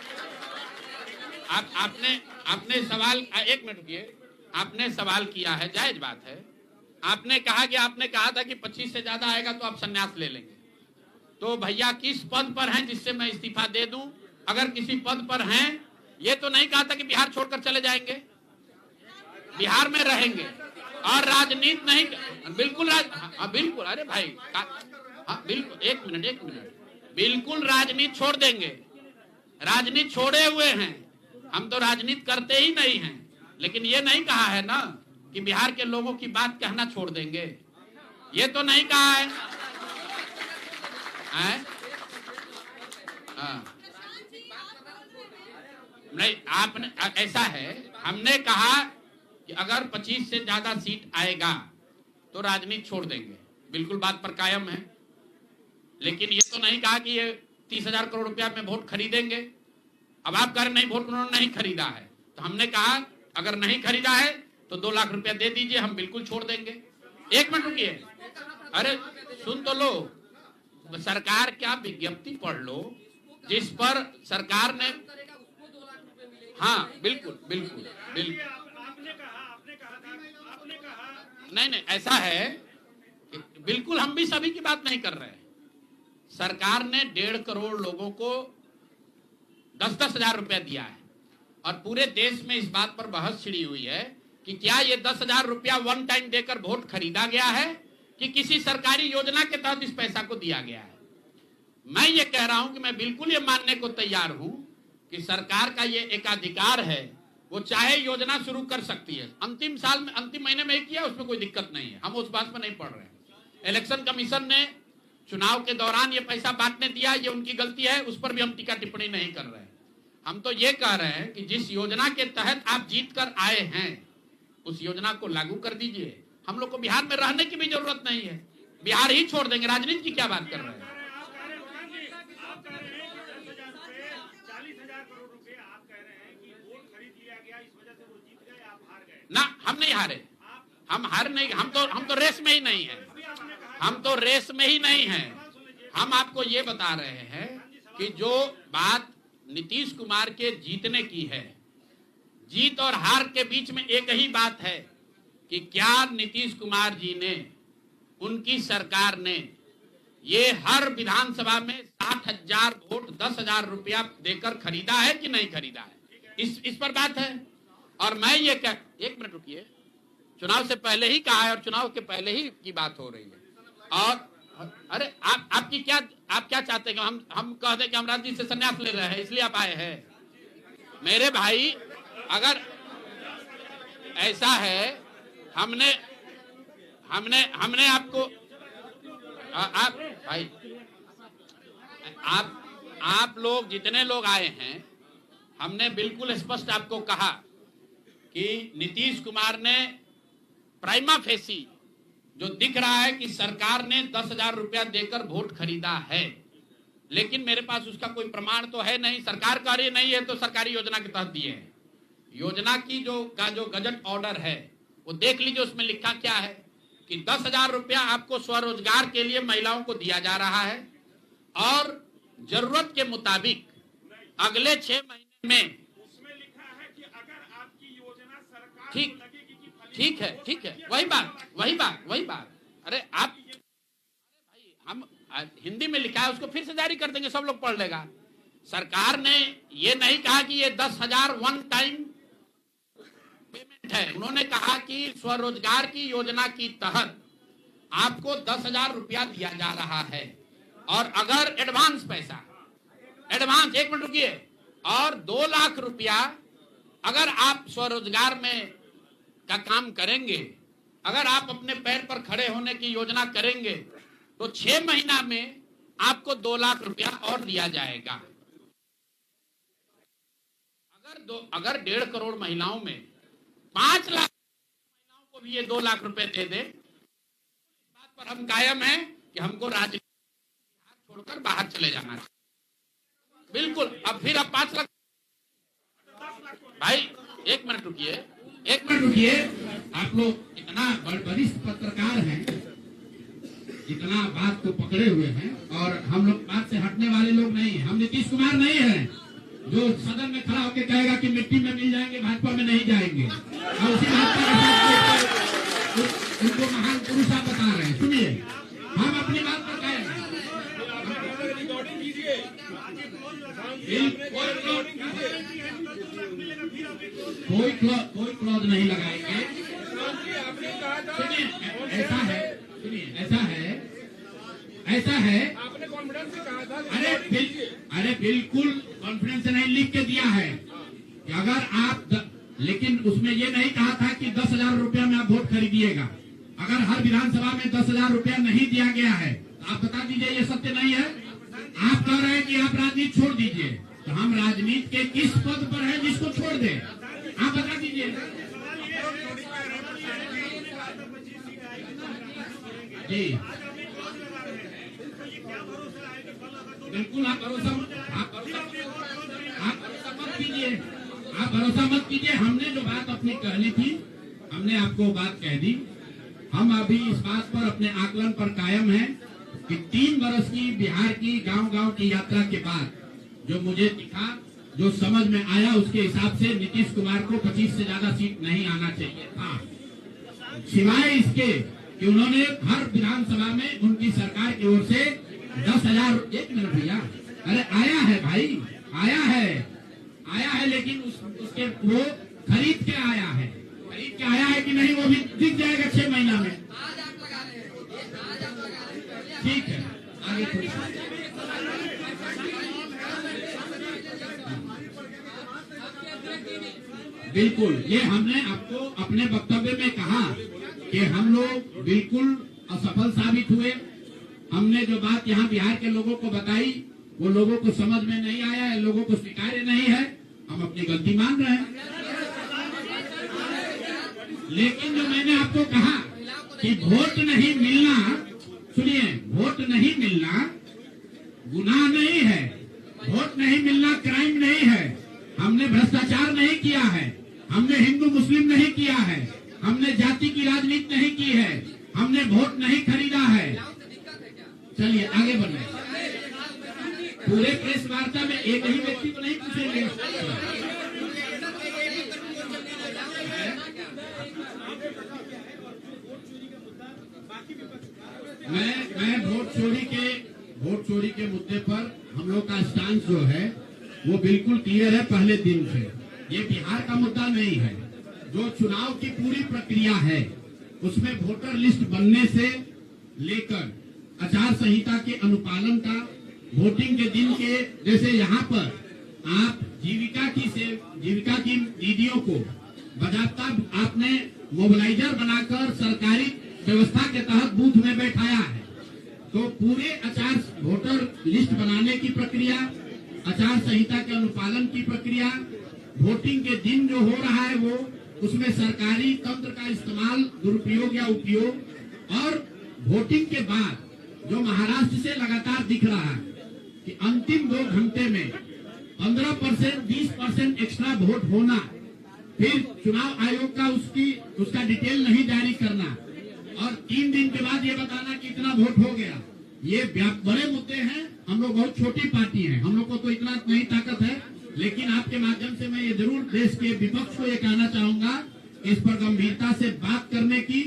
आपने सवाल, एक मिनट रुकिए, आपने सवाल किया है, जायज बात है। आपने कहा था कि 25 से ज्यादा आएगा तो आप संन्यास ले लेंगे। तो भैया किस पद पर हैं जिससे मैं इस्तीफा दे दूं? अगर किसी पद पर हैं, ये तो नहीं कहा था कि बिहार छोड़कर चले जाएंगे, बिहार में रहेंगे और राजनीति नहीं, बिल्कुल बिल्कुल, अरे भाई, हाँ बिल्कुल, एक मिनट, बिल्कुल राजनीति छोड़ देंगे, राजनीति छोड़े हुए हैं, हम तो राजनीति करते ही नहीं हैं। लेकिन ये नहीं कहा है ना कि बिहार के लोगों की बात कहना छोड़ देंगे, ये तो नहीं कहा है। नहीं, आपने, ऐसा है, हमने कहा कि अगर 25 से ज्यादा सीट आएगा तो राजनीति छोड़ देंगे, बिल्कुल बात पर कायम है। लेकिन ये तो नहीं कहा कि ये 30,000 करोड़ रुपया में वोट खरीदेंगे। अब आप कह रहे नहीं, वोट उन्होंने नहीं खरीदा है, तो हमने कहा अगर नहीं खरीदा है तो 2 लाख रुपया दे दीजिए, हम बिल्कुल छोड़ देंगे। एक मिनट रुकिए, अरे सुन तो लो, सरकार क्या विज्ञप्ति पढ़ लो जिस पर सरकार ने, हाँ बिल्कुल, नहीं, ऐसा है, बिल्कुल हम भी सभी की बात नहीं कर रहे हैं। सरकार ने 1.5 करोड़ लोगों को 10-10 हजार रुपया दिया है और पूरे देश में इस बात पर बहस छिड़ी हुई है कि क्या ये 10,000 रुपया वन टाइम देकर वोट खरीदा गया है कि किसी सरकारी योजना के तहत इस पैसा को दिया गया है। मैं ये कह रहा हूं कि मैं बिल्कुल ये मानने को तैयार हूं कि सरकार का ये एकाधिकार है, वो चाहे योजना शुरू कर सकती है। अंतिम महीने में किया, उसमें कोई दिक्कत नहीं है, हम उस बात में नहीं पड़ रहे हैं। इलेक्शन कमीशन ने चुनाव के दौरान ये पैसा बांटने दिया, ये उनकी गलती है, उस पर भी हम टीका टिप्पणी नहीं कर रहे हैं। हम तो ये कह रहे हैं कि जिस योजना के तहत आप जीत कर आए हैं उस योजना को लागू कर दीजिए। हम लोग को बिहार में रहने की भी जरूरत नहीं है, बिहार ही छोड़ देंगे, राजनीति की क्या बात कर रहे हैं? ना, हम नहीं हारे, हम हार नहीं, हम तो रेस में ही नहीं है, हम तो रेस में ही नहीं है। हम आपको ये बता रहे हैं कि जो बात नीतीश कुमार के जीतने की है, जीत और हार के बीच में एक ही बात है कि क्या नीतीश कुमार जी ने, उनकी सरकार ने ये हर विधानसभा में 60,000 वोट 10,000 रुपया देकर खरीदा है कि नहीं खरीदा है, इस पर बात है। और मैं ये एक मिनट रुकिए, चुनाव से पहले ही कहा है और चुनाव के पहले ही की बात हो रही है। और अरे आप क्या चाहते हैं? हम कह दें कि हम राजनीति से संन्यास ले रहे हैं इसलिए आप आए हैं? मेरे भाई, अगर ऐसा है, हमने आपको, आप भाई, आप लोग जितने लोग आए हैं, हमने बिल्कुल स्पष्ट आपको कहा कि नीतीश कुमार ने प्राइमा फेसी जो दिख रहा है कि सरकार ने 10,000 रुपया देकर वोट खरीदा है, लेकिन मेरे पास उसका कोई प्रमाण तो है नहीं। सरकार कह रही नहीं है तो सरकारी योजना के तहत दिए हैं। योजना की जो गजट ऑर्डर है वो देख लीजिए, उसमें लिखा क्या है कि 10,000 रुपया आपको स्वरोजगार के लिए महिलाओं को दिया जा रहा है और जरूरत के मुताबिक अगले 6 महीने में, उसमें लिखा है कि अगर आपकी योजना सरकार ठीक ठीक है, वही बात। अरे आप, भाई, हम हिंदी में लिखा है, उसको फिर से जारी कर देंगे, सब लोग पढ़ लेगा। सरकार ने ये नहीं कहा कि ये 10,000 वन टाइम पेमेंट है। उन्होंने कहा कि स्वरोजगार की योजना की तहत आपको 10,000 रुपया दिया जा रहा है और अगर एडवांस पैसा, एडवांस, एक मिनट रुकिए, और 2 लाख रुपया अगर आप स्वरोजगार में का काम करेंगे, अगर आप अपने पैर पर खड़े होने की योजना करेंगे तो 6 महीना में आपको 2 लाख रुपया और दिया जाएगा। अगर 1.5 करोड़ महिलाओं में 5 लाख महिलाओं को भी ये 2 लाख रुपए दे दे, इस बात पर हम कायम हैं कि हमको राजनीति छोड़कर बाहर चले जाना चाहिए। बिल्कुल। अब 5 लाख भाई, एक मिनट रुकिए, आप लोग इतना वरिष्ठ पत्रकार हैं, इतना बात को पकड़े हुए हैं और हम लोग बात से हटने वाले लोग नहीं हैं। हम नीतीश कुमार नहीं हैं जो सदन में खड़ा होकर कहेगा कि मिट्टी में मिल जाएंगे, भाजपा में नहीं जाएंगे। और उसी भाजपा उनको महान पुरुष आप बता रहे हैं। सुनिए, हम अपनी बात पर कहें, कोई क्लॉज नहीं लगाएंगे। सुनिए, ऐसा है, आपने कॉन्फिडेंस से कहा था। अरे बिल्कुल कॉन्फिडेंस नहीं, लिख के दिया है कि अगर आप लेकिन उसमें ये नहीं कहा था कि 10,000 रुपया में आप वोट खरीदिएगा। अगर हर विधानसभा में 10,000 रुपया नहीं दिया गया है तो आप बता दीजिए ये सत्य नहीं है। आप कह रहे हैं कि आप राजनीति छोड़ दीजिए, तो हम राजनीति के किस पद पर है जिसको छोड़ दे? आप बता दीजिए जी। बिल्कुल, आप भरोसा मत कीजिए। हमने जो बात अपनी कहनी थी, हमने आपको बात कह दी। हम अभी इस बात पर अपने आकलन पर कायम हैं कि 3 वर्ष की बिहार की गांव-गांव की यात्रा के बाद जो मुझे दिखा, जो समझ में आया, उसके हिसाब से नीतीश कुमार को 25 से ज्यादा सीट नहीं आना चाहिए था। सिवाय इसके कि उन्होंने हर विधानसभा में उनकी सरकार की ओर से 10,000, एक मिनट भैया, अरे आया है भाई, आया है लेकिन उसके वो खरीद के आया है कि नहीं वो भी दिख जाएगा 6 महीना में। ठीक है, आगे बिल्कुल, ये हमने आपको अपने वक्तव्य में कहा कि हम लोग बिल्कुल असफल साबित हुए। हमने जो बात यहाँ बिहार के लोगों को बताई वो लोगों को समझ में नहीं आया है, लोगों को स्वीकार्य नहीं है। हम अपनी गलती मान रहे हैं। लेकिन जो मैंने आपको कहा कि वोट नहीं मिलना, सुनिए, वोट नहीं मिलना गुनाह नहीं है, वोट नहीं मिलना क्राइम नहीं है। हमने भ्रष्टाचार नहीं किया है, हमने हिंदू मुस्लिम नहीं किया है, हमने जाति की राजनीति नहीं की है, हमने वोट नहीं खरीदा है। चलिए आगे बढ़े। पूरे प्रेस वार्ता में एक ही व्यक्ति को नहीं पूछेंगे। मैं वोट चोरी के मुद्दे पर हम लोग का स्टांस जो है वो बिल्कुल क्लियर है पहले दिन से। ये बिहार का मुद्दा नहीं है। जो चुनाव की पूरी प्रक्रिया है उसमें वोटर लिस्ट बनने से लेकर आचार संहिता के अनुपालन का, वोटिंग के दिन के, जैसे यहाँ पर आप जीविका की दीदियों को बाकायदा आपने मोबिलाइजर बनाकर सरकारी व्यवस्था के तहत बूथ में बैठाया है। तो पूरे वोटर लिस्ट बनाने की प्रक्रिया, आचार संहिता के अनुपालन की प्रक्रिया, वोटिंग के दिन जो हो रहा है वो, उसमें सरकारी तंत्र का इस्तेमाल, दुरुपयोग या उपयोग, और वोटिंग के बाद जो महाराष्ट्र से लगातार दिख रहा है कि अंतिम 2 घंटे में 15%, 20% एक्स्ट्रा वोट होना, फिर चुनाव आयोग का उसका डिटेल नहीं जारी करना, और 3 दिन के बाद ये बताना कि इतना वोट हो गया। ये बड़े मुद्दे हैं। हम लोग बहुत छोटी पार्टी हैं, हम लोग को तो इतना नहीं ताकत है, लेकिन आपके माध्यम से मैं ये जरूर देश के विपक्ष को ये कहना चाहूंगा, इस पर गंभीरता से बात करने की,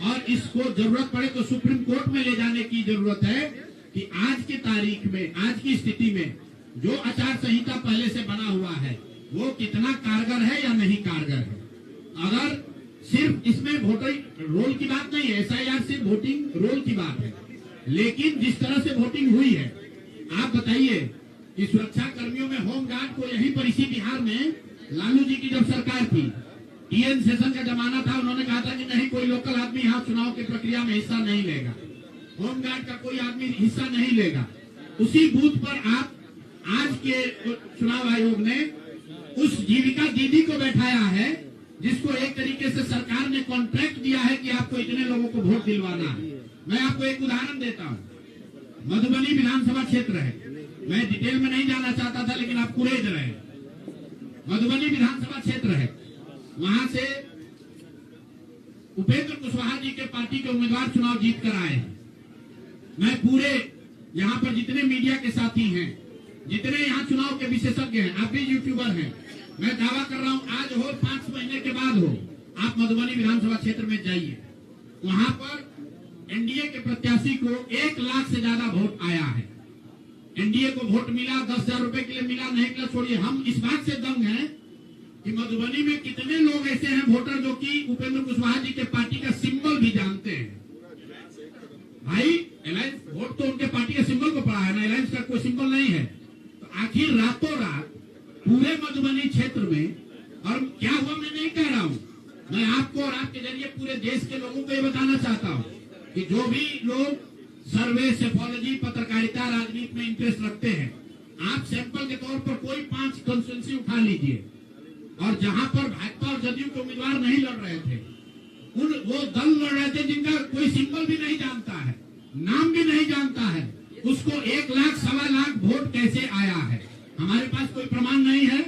और इसको जरूरत पड़े तो सुप्रीम कोर्ट में ले जाने की जरूरत है कि आज की तारीख में, आज की स्थिति में जो आचार संहिता पहले से बना हुआ है वो कितना कारगर है या नहीं कारगर है। अगर सिर्फ इसमें वोटिंग रोल की बात नहीं है, एसआईआर सिर्फ वोटिंग रोल की बात है, लेकिन जिस तरह से वोटिंग हुई है, आप बताइए कि सुरक्षा कर्मियों में होमगार्ड को यहीं पर इसी बिहार में लालू जी की जब सरकार थी, टीएन सेशन का जमाना था, उन्होंने कहा था कि नहीं कोई लोकल आदमी यहाँ चुनाव की प्रक्रिया में हिस्सा नहीं लेगा, होमगार्ड का कोई आदमी हिस्सा नहीं लेगा। उसी बूथ पर आप आज के चुनाव आयोग ने उस जीविका दीदी को बैठाया है, जिसको एक तरीके से सरकार ने कॉन्ट्रैक्ट दिया है कि आपको इतने लोगों को वोट दिलवाना है। मैं आपको एक उदाहरण देता हूँ, मधुबनी विधानसभा क्षेत्र है, मैं डिटेल में नहीं जाना चाहता था, लेकिन आप कुरेद रहे। मधुबनी विधानसभा क्षेत्र है, वहां से उपेंद्र कुशवाहा जी के पार्टी के उम्मीदवार चुनाव जीत कर आए हैं। मैं पूरे यहाँ पर जितने मीडिया के साथी हैं, जितने यहाँ चुनाव के विशेषज्ञ हैं, आप भी यूट्यूबर हैं, मैं दावा कर रहा हूँ आज हो 5 महीने के बाद हो, आप मधुबनी विधानसभा क्षेत्र में जाइए, वहां पर एनडीए के प्रत्याशी को 1 लाख से ज्यादा वोट आया है। एनडीए को वोट मिला, 10,000 रुपए के लिए मिला, नहीं मिला छोड़िए, हम इस बात से दंग हैं कि मधुबनी में कितने लोग ऐसे हैं वोटर जो कि उपेंद्र कुशवाहा जी के पार्टी का सिंबल भी जानते हैं। भाई अलायंस वोट तो उनके पार्टी के सिंबल को पड़ा है ना, अलायंस का कोई सिंबल नहीं है। तो आखिर रातों रात पूरे मधुबनी क्षेत्र में, और क्या हुआ मैं नहीं कह रहा हूँ, मैं आपको और आपके जरिए पूरे देश के लोगों को ये बताना चाहता हूँ कि जो भी लोग सर्वे, सेफोलॉजी, पत्रकारिता, राजनीति में इंटरेस्ट रखते हैं, आप सैंपल के तौर पर कोई 5 कंस्टिट्यूएंसी उठा लीजिए, और जहां पर भाजपा और जदयू के उम्मीदवार नहीं लड़ रहे थे, वो दल लड़ रहे थे जिनका कोई सिंबल भी नहीं जानता है, नाम भी नहीं जानता है, उसको 1 लाख, 1.25 लाख वोट कैसे आया है? हमारे पास कोई प्रमाण नहीं है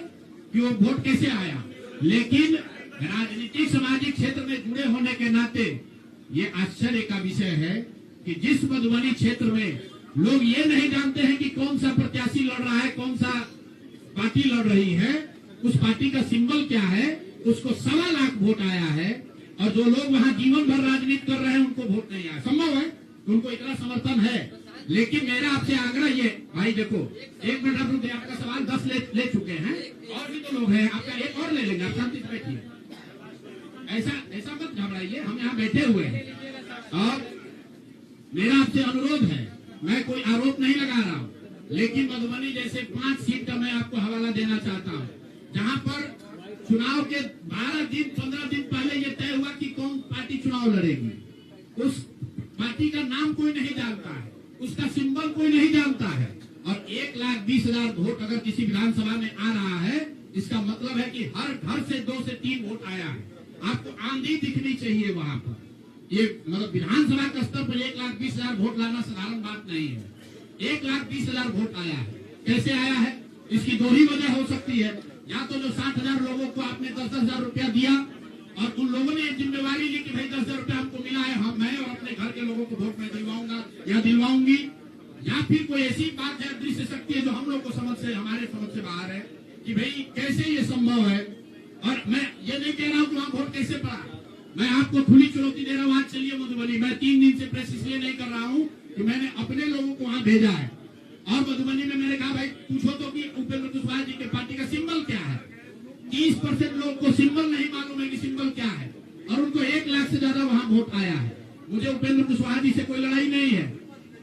कि वो वोट कैसे आया, लेकिन राजनीतिक सामाजिक क्षेत्र में जुड़े होने के नाते ये आश्चर्य का विषय है कि जिस मधुबनी क्षेत्र में लोग ये नहीं जानते हैं कि कौन सा प्रत्याशी लड़ रहा है, कौन सा पार्टी लड़ रही है, उस पार्टी का सिंबल क्या है, उसको 1.25 लाख वोट आया है, और जो लोग वहां जीवन भर राजनीति कर रहे हैं उनको वोट नहीं आया। संभव है उनको इतना समर्थन है, लेकिन मेरा आपसे आग्रह ये, भाई देखो 1 मिनट आप रुकिए, आपका सवाल 10 ले चुके हैं, और भी तो लोग हैं, आपका एक और ले लेंगे, आप शांति से बैठिए, ऐसा मत घबराइए, हम यहाँ बैठे हुए हैं। और मेरा आपसे अनुरोध है, मैं कोई आरोप नहीं लगा रहा हूँ, लेकिन मधुबनी जैसे 5 सीट का मैं आपको हवाला देना चाहता हूँ, जहाँ पर चुनाव के 12 दिन 15 दिन पहले ये तय हुआ कि कौन पार्टी चुनाव लड़ेगी, उस पार्टी का नाम कोई नहीं जानता है, उसका सिंबल कोई नहीं जानता है, और 1,20,000 वोट अगर किसी विधानसभा में आ रहा है, इसका मतलब है कि हर घर से 2 से 3 वोट आया है। आपको आंधी दिखनी चाहिए वहां पर। ये मतलब विधानसभा के स्तर पर 1,20,000 वोट लाना साधारण बात नहीं है। 1,20,000 वोट आया है, कैसे आया है? इसकी 2 ही वजह हो सकती है, या तो जो 60,000 लोगों को आपने 10,000 रुपया दिया और उन लोगों ने जिम्मेवारी ली कि भाई 10,000 रुपया हमको मिला है, हम मैं और अपने घर के लोगों को वोट मैं दिलवाऊंगा या दिलवाऊंगी, या फिर कोई ऐसी बात है, दृश्य शक्ति है जो हम लोग को हमारे समझ से बाहर है कि भाई कैसे ये संभव है। और मैं ये नहीं कह रहा हूँ कि वहाँ वोट कैसे पड़ा, मैं आपको खुली चुनौती दे रहा हूँ, आज चलिए मधुबनी। मैं 3 दिन से प्रेस इसलिए नहीं कर रहा हूँ कि मैंने अपने लोगों को वहाँ भेजा है, और मधुबनी में मैंने कहा भाई पूछो तो कि उपेंद्र कुशवाहा जी के पार्टी का सिंबल क्या है। 30% लोग को सिंबल नहीं मालूम है कि सिंबल क्या है, और उनको 1 लाख से ज्यादा वहाँ वोट आया है। मुझे उपेंद्र कुशवाहा जी से कोई लड़ाई नहीं है,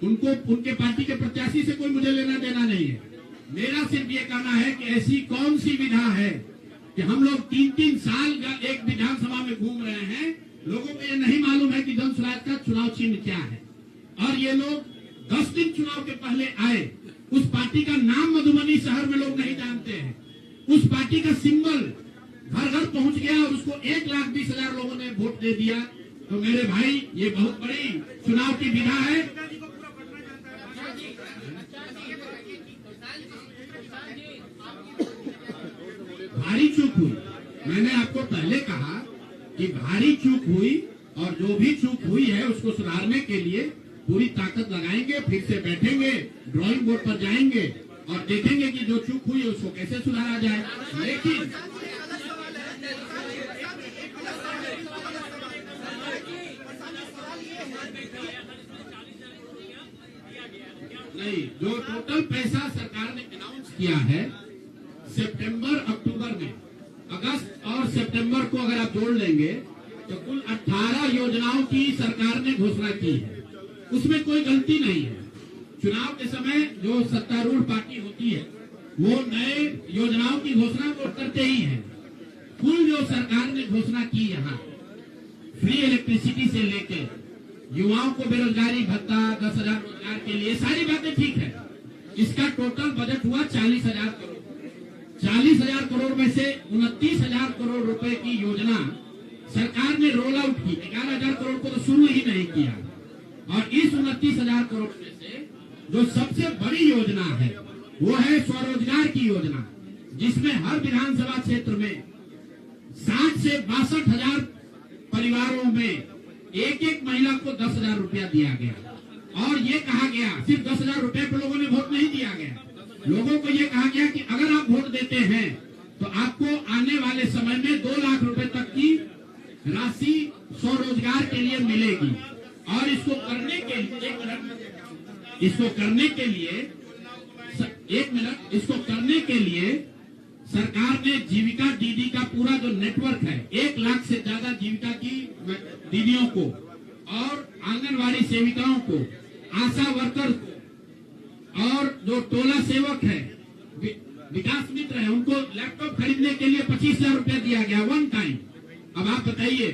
उनको उनके पार्टी के प्रत्याशी से कोई मुझे लेना देना नहीं है। मेरा सिर्फ ये कहना है कि ऐसी कौन सी विधा है कि हम लोग 3-3 साल एक विधानसभा में घूम रहे हैं, लोगों को ये नहीं मालूम है कि जन स्वराज का चुनाव चिन्ह क्या है, और ये लोग 10 दिन चुनाव के पहले आए, उस पार्टी का नाम मधुबनी शहर में लोग नहीं जानते हैं, उस पार्टी का सिंबल घर घर पहुंच गया और उसको 1,20,000 लोगों ने वोट दे दिया। तो मेरे भाई ये बहुत बड़ी चुनाव की विधा है। भारी चूक हुई, मैंने आपको पहले कहा कि भारी चूक हुई, और जो भी चूक हुई है उसको सुधारने के लिए पूरी ताकत लगाएंगे, फिर से बैठेंगे, ड्राइंग बोर्ड पर जाएंगे और देखेंगे कि जो चूक हुई है उसको कैसे सुधारा जाए। लेकिन नहीं, जो टोटल पैसा सरकार ने अनाउंस किया है सितंबर अक्टूबर में, अगस्त और सितंबर को अगर आप जोड़ लेंगे तो कुल 18 योजनाओं की सरकार ने घोषणा की है। उसमें कोई गलती नहीं है। चुनाव के समय जो सत्तारूढ़ पार्टी होती है वो नए योजनाओं की घोषणा वो करते ही है। कुल जो सरकार ने घोषणा की यहाँ फ्री इलेक्ट्रिसिटी से लेके युवाओं को बेरोजगारी भत्ता 10,000 रोजगार के लिए, सारी बातें ठीक है। इसका टोटल बजट हुआ 40,000 करोड़। 40,000 करोड़ में से 29,000 करोड़ रुपए की योजना सरकार ने रोल आउट की। 11,000 करोड़ को तो शुरू ही नहीं किया। और इस 29,000 करोड़ में से जो सबसे बड़ी योजना है वो है स्वरोजगार की योजना, जिसमें हर विधानसभा क्षेत्र में 60 से 62,000 परिवारों में एक एक महिला को 10,000 रुपया दिया गया। और ये कहा गया, सिर्फ 10,000 रुपए पर लोगों ने वोट नहीं दिया गया, लोगों को ये कहा गया कि अगर आप वोट देते हैं तो आपको आने वाले समय में 2 लाख रुपए तक की राशि स्वरोजगार के लिए मिलेगी। और इसको करने के लिए इसको करने के लिए सरकार ने जीविका दीदी का पूरा जो नेटवर्क है, 1 लाख से ज्यादा जीविका की दीदियों को और आंगनवाड़ी सेविकाओं को, आशा वर्कर को और जो टोला सेवक है, विकास मित्र है, उनको लैपटॉप खरीदने के लिए 25,000 रुपया दिया गया वन टाइम। अब आप बताइए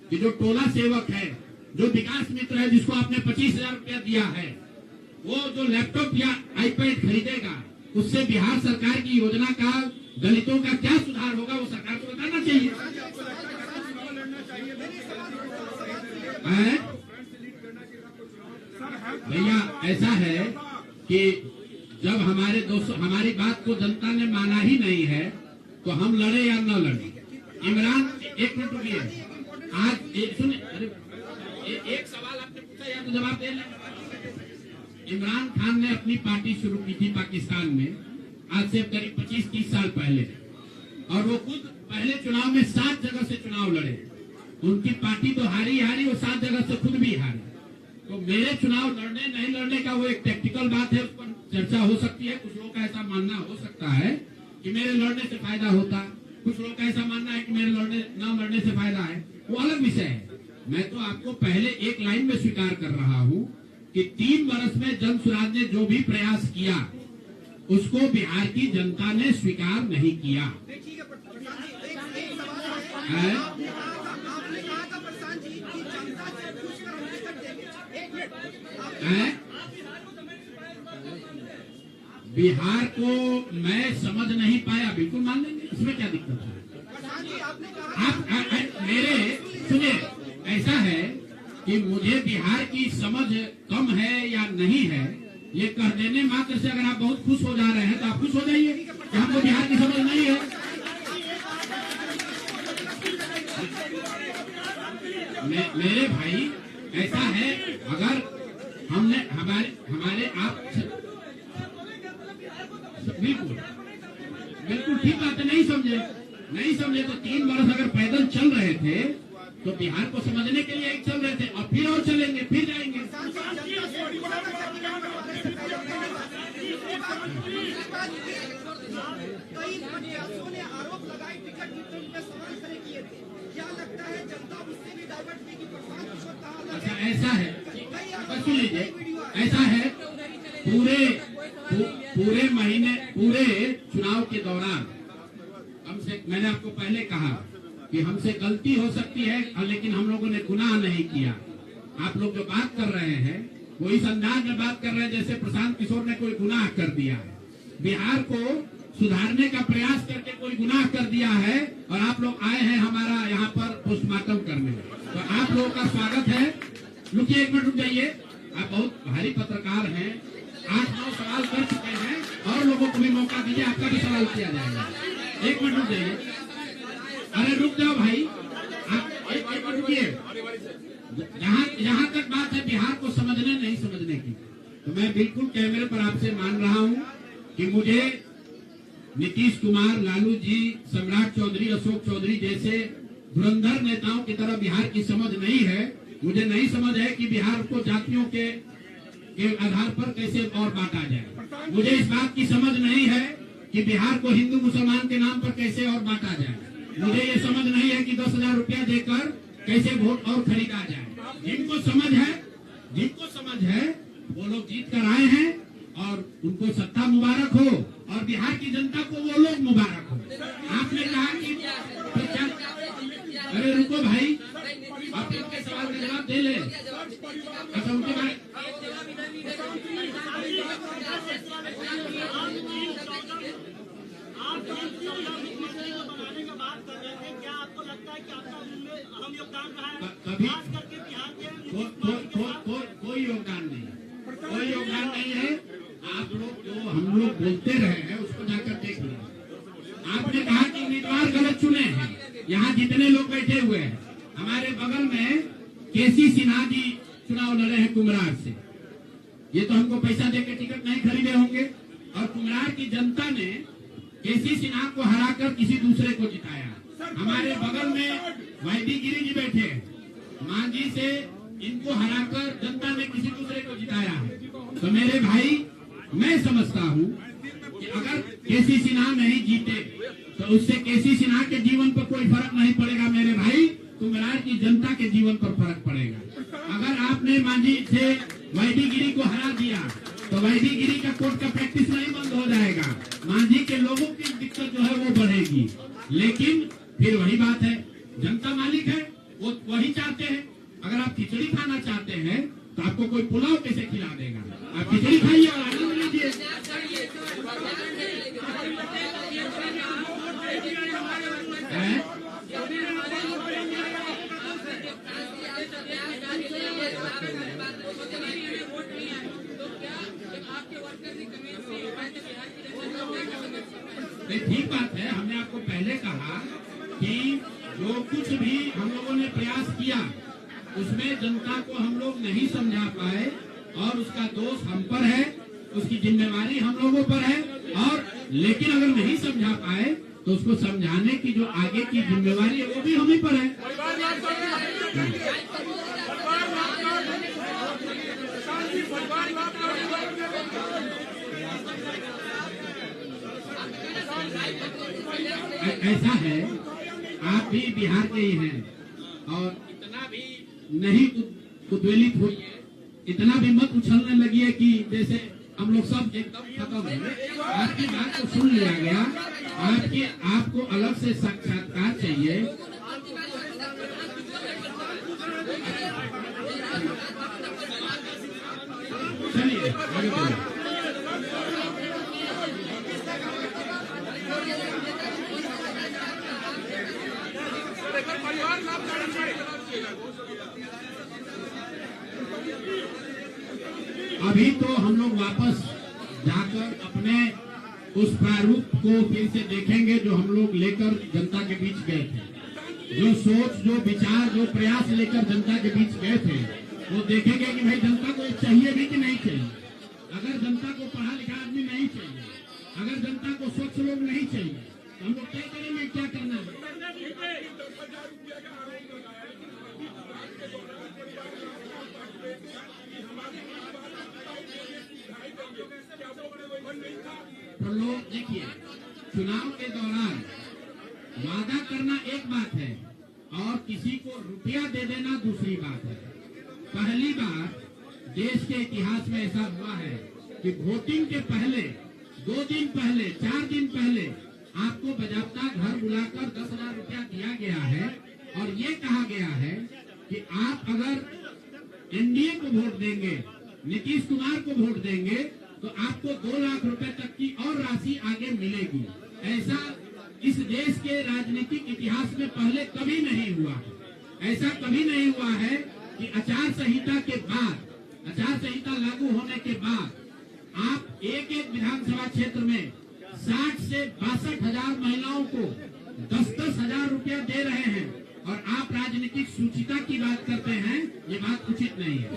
कि जो टोला सेवक है, जो विकास मित्र है, जिसको आपने 25,000 रुपया दिया है, वो जो लैपटॉप या आईपैड खरीदेगा, उससे बिहार सरकार की योजना का दलितों का क्या सुधार होगा, वो सरकार को बताना चाहिए। भैया ऐसा है कि जब हमारे दोस्तों हमारी बात को जनता ने माना ही नहीं है तो हम लड़े या न लड़े। इमरान, एक मिनट रुकिए, आज सुनिए, अरे एक सवाल आपने पूछा या तो जवाब दे लें। इमरान खान ने अपनी पार्टी शुरू की थी पाकिस्तान में, आज से करीब 25-30 साल पहले, और वो खुद पहले चुनाव में 7 जगह से चुनाव लड़े। उनकी पार्टी तो हारी, वो 7 जगह से खुद भी हारे। तो मेरे चुनाव लड़ने नहीं लड़ने का वो एक टेक्निकल बात है, उस पर चर्चा हो सकती है। कुछ लोगों का ऐसा मानना हो सकता है कि मेरे लड़ने से फायदा होता, कुछ लोगों का ऐसा मानना है कि मेरे न लड़ने से फायदा है, वो अलग विषय है। मैं तो आपको पहले एक लाइन में स्वीकार कर रहा हूँ कि 3 वर्ष में जन स्वराज ने जो भी प्रयास किया उसको बिहार की जनता ने स्वीकार नहीं किया। बिहार को मैं समझ नहीं पाया, बिल्कुल मान लेंगे, इसमें क्या दिक्कत है। आप मेरे सुनिए, ऐसा है कि मुझे बिहार की समझ कम है या नहीं है, ये कह देने मात्र से अगर आप बहुत खुश हो जा रहे हैं तो आप खुश हो जाइए कि हमको बिहार की समझ नहीं है। मेरे भाई ऐसा है, अगर हमने हमारे आप बिल्कुल ठीक बात है, नहीं समझे तो 3 वर्ष अगर पैदल चल रहे थे तो बिहार को समझने के लिए चल रहे थे, और फिर और चलेंगे, फिर जाएंगे। कई प्रत्याशियों ने आरोप लगाए, टिकट वितरण पे सवाल खड़े किए थे। क्या लगता है जनता उससे भी डाइवर्ट हुई कि प्रशांत किशोर कहाँ लगे? अच्छा ऐसा है, सुन लीजिए, ऐसा है पूरे महीने, पूरे चुनाव के दौरान हमसे, मैंने आपको पहले कहा कि हमसे गलती हो सकती है लेकिन हम लोगों ने गुनाह नहीं किया। आप लोग जो बात कर रहे हैं वो इस अंदाज में बात कर रहे हैं जैसे प्रशांत किशोर ने कोई गुनाह कर दिया है, बिहार को सुधारने का प्रयास करके कोई गुनाह कर दिया है, और आप लोग आए हैं हमारा यहाँ पर पोस्टमार्टम करने। तो आप लोगों का स्वागत है। रुकिए, एक मिनट रुक जाइए, आप बहुत भारी पत्रकार हैं, 8-9 सवाल कर चुके हैं, और लोगों को भी मौका दीजिए, आपका भी सवाल किया जाएगा। एक मिनट रुक जाइए, अरे रुक जाओ भाई, आप एक मिनट रुकिए। जहाँ तक बात है बिहार को समझने नहीं समझने की, तो मैं बिल्कुल कैमरे पर आपसे मान रहा हूँ कि मुझे नीतीश कुमार, लालू जी, सम्राट चौधरी, अशोक चौधरी जैसे धुरंधर नेताओं की तरह बिहार की समझ नहीं है। मुझे नहीं समझ है कि बिहार को जातियों के आधार पर कैसे और बांटा जाए। मुझे इस बात की समझ नहीं है कि बिहार को हिंदू मुसलमान के नाम पर कैसे और बांटा जाए। मुझे ये समझ नहीं है कि 10,000 रुपया देकर कैसे वोट और खरीदा जाए। जिनको समझ है वो लोग जीत कर आए हैं और उनको सत्ता मुबारक हो और बिहार की जनता को वो लोग मुबारक हो। आपने कहा कि अरे रुको भाई, आप इनके सवाल का जवाब दे ले। अच्छा, उनके बारे कभी कोई योगदान नहीं है। आप लोग जो हम लोग बोलते रहे हैं उसको जाकर देख लीजिए। आपने कहा कि उम्मीदवार गलत चुने हैं। यहाँ जितने लोग बैठे हुए हैं, हमारे बगल में केसी सिन्हा जी चुनाव लड़े हैं कुम्हरार से। ये तो हमको पैसा देकर टिकट नहीं खरीदे होंगे और कुम्हरार की जनता ने केसी सिन्हा को हराकर किसी दूसरे को जिताया। हमारे बगल में वाईडी गिरी जी बैठे हैं, मांझी से इनको हराकर जनता ने किसी दूसरे को जिताया है। तो मेरे भाई, मैं समझता हूँ कि अगर केसी सिन्हा नहीं जीते तो उससे केसी सिन्हा के जीवन पर कोई फर्क नहीं पड़ेगा मेरे भाई, कुम्हरार की जनता के जीवन पर फर्क पड़ेगा। अगर आपने मांझी से वाईडी गिरी को हरा दिया तो वाईडी गिरी का कोर्ट का प्रैक्टिस नहीं बंद हो जाएगा, मांझी के लोगों की दिक्कत जो है वो बढ़ेगी। लेकिन फिर वही बात है, जनता मालिक है, वो वही चाहते हैं। अगर आप खिचड़ी खाना चाहते हैं तो आपको कोई पुलाव कैसे खिला देगा? आप खिचड़ी खाइए और आनंद लीजिए। ठीक बात है, हमने आपको पहले कहा कि जो कुछ भी हम लोगों ने प्रयास किया उसमें जनता को हम लोग नहीं समझा पाए और उसका दोष हम पर है, उसकी जिम्मेवारी हम लोगों पर है। और लेकिन अगर नहीं समझा पाए तो उसको समझाने की जो आगे की जिम्मेवारी है वो भी हम ही पर है। ऐसा है, आप भी बिहार के ही हैं और इतना भी नहीं उद्वेलित हुई है, इतना भी मत उछलने लगी है कि जैसे हम लोग सब एकदम खत्म है। आपकी बात को सुन लिया गया, आपको अलग से साक्षात्कार चाहिए। चलिए आगे बढ़िए। अभी तो हम लोग वापस जाकर अपने उस प्रारूप को फिर से देखेंगे जो हम लोग लेकर जनता के बीच गए थे। जो सोच, जो विचार, जो प्रयास लेकर जनता के बीच गए थे वो देखेंगे कि भाई जनता को चाहिए भी कि नहीं चाहिए। अगर जनता को पढ़ा लिखा आदमी नहीं चाहिए, अगर जनता को स्वच्छ लोग नहीं चाहिए तो हम लोग तय करेंगे क्या करना है। तो लोग देखिए, चुनाव के दौरान वादा करना एक बात है और किसी को रुपया दे देना दूसरी बात है। पहली बार देश के इतिहास में ऐसा हुआ है कि वोटिंग के पहले 2 दिन पहले, 4 दिन पहले आपको बजाबता घर बुलाकर 10,000 रुपया दिया गया है और ये कहा गया है कि आप अगर एनडीए को वोट देंगे, नीतीश कुमार को वोट देंगे तो आपको 2 लाख रुपए तक की और राशि आगे मिलेगी। ऐसा इस देश के राजनीतिक इतिहास में पहले कभी नहीं हुआ है। ऐसा कभी नहीं हुआ है कि आचार संहिता के बाद, आचार संहिता लागू होने के बाद आप एक विधानसभा क्षेत्र में 60 से 62,000 महिलाओं को 10,000 रुपया दे रहे हैं और आप राजनीतिक सूचिता की बात करते हैं। ये बात उचित नहीं है।